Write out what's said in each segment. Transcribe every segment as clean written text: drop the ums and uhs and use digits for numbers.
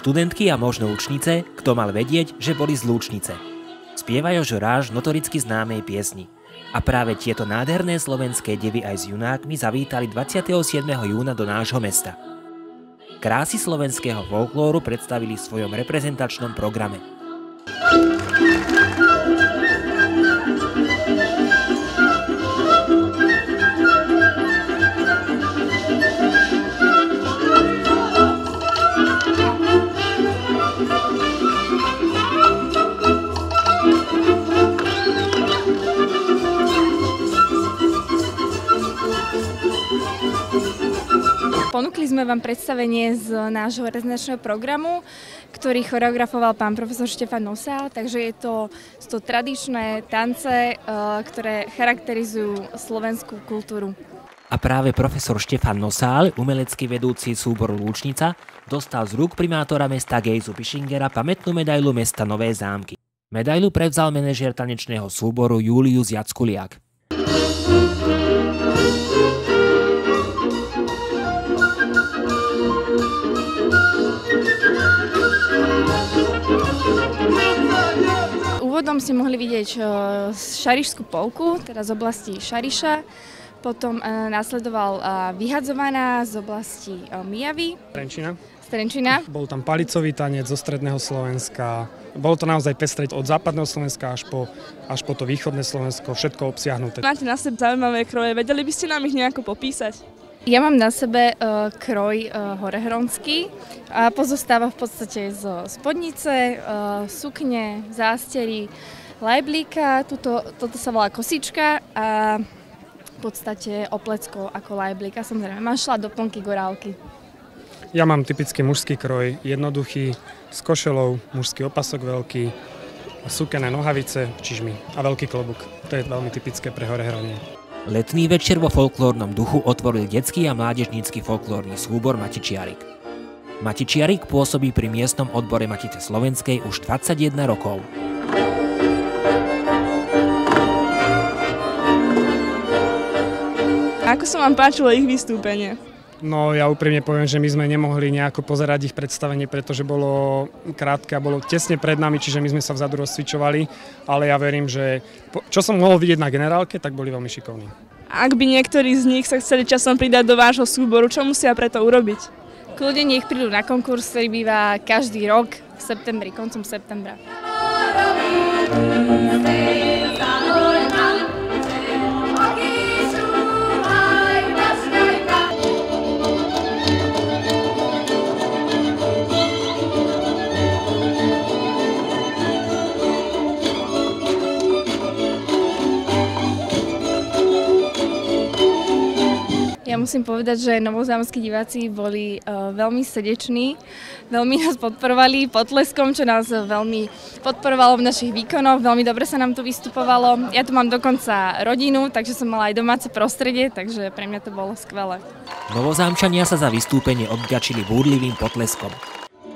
študentky a možno učnice, kto mal vedieť, že boli z Lúčnice. Spieva Jožo Ráž notoricky známej piesni. A práve tieto nádherné slovenské devy aj s junákmi zavítali 27. júna do nášho mesta. Krásy slovenského folklóru predstavili v svojom reprezentačnom programe. Ponúkli sme vám predstavenie z nášho reprezentačného programu, ktorý choreografoval pán profesor Štefan Nosál, takže sú to tradičné tance, ktoré charakterizujú slovenskú kultúru. A práve profesor Štefan Nosál, umelecký vedúci súboru Lúčnica, dostal z rúk primátora mesta Gejzu Pišingera pamätnú medailu mesta Nové Zámky. Medailu prevzal manažér tanečného súboru Julius Jackuliak. Úvodom ste mohli vidieť šarišskú polku, teda z oblasti Šariša. Potom následoval vyhadzovaná z oblasti Mijavy. Trenčína. Bol tam palicový tanec zo stredného Slovenska. Bolo to naozaj pestré od západného Slovenska až po to východné Slovensko, všetko obsiahnuté. Máte na sebe zaujímavé kroje, vedeli by ste nám ich nejako popísať? Ja mám na sebe kroj horehronský a pozostáva v podstate zo spodnice, sukne, zástery, lajblíka, toto sa volá kosička a v podstate oplecko ako lajblíka. Samozrejme, mám šla doplnky gorálky. Ja mám typický mužský kroj, jednoduchý, s košelou, mužský opasok veľký, sukené nohavice, čižmy a veľký klobúk. To je veľmi typické pre Horehronie. Letný večer vo folklórnom duchu otvoril detský a mládežnícky folklórny súbor Matičiarik. Matičiarik pôsobí pri miestnom odbore Matice Slovenskej už 21 rokov. Ako sa vám páčilo ich vystúpenie? No ja úprimne poviem, že my sme nemohli nejako pozerať ich predstavenie, pretože bolo krátke a bolo tesne pred nami, čiže my sme sa vzadu rozcvičovali, ale ja verím, že čo som mohol vidieť na generálke, tak boli veľmi šikovní. Ak by niektorí z nich sa chceli časom pridať do vášho súboru, čo musia preto urobiť? Kľudne nech prídu na konkurs, ktorý býva každý rok v septembri, koncom septembra. Ja musím povedať, že novozámskí diváci boli veľmi srdeční, veľmi nás podporovali potleskom, čo nás veľmi podporovalo v našich výkonoch, veľmi dobre sa nám tu vystupovalo. Ja tu mám dokonca rodinu, takže som mala aj domáce prostredie, takže pre mňa to bolo skvelé. Novozámčania sa za vystúpenie obďačili búrlivým potleskom.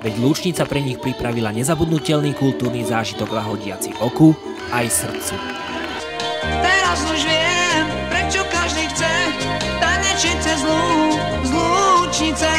Veď Lúčnica pre nich pripravila nezabudnutelný kultúrny zážitok lahodiaci oku aj srdcu. Teraz už viem, prečo každý chce tanečiť cez Lúčnice.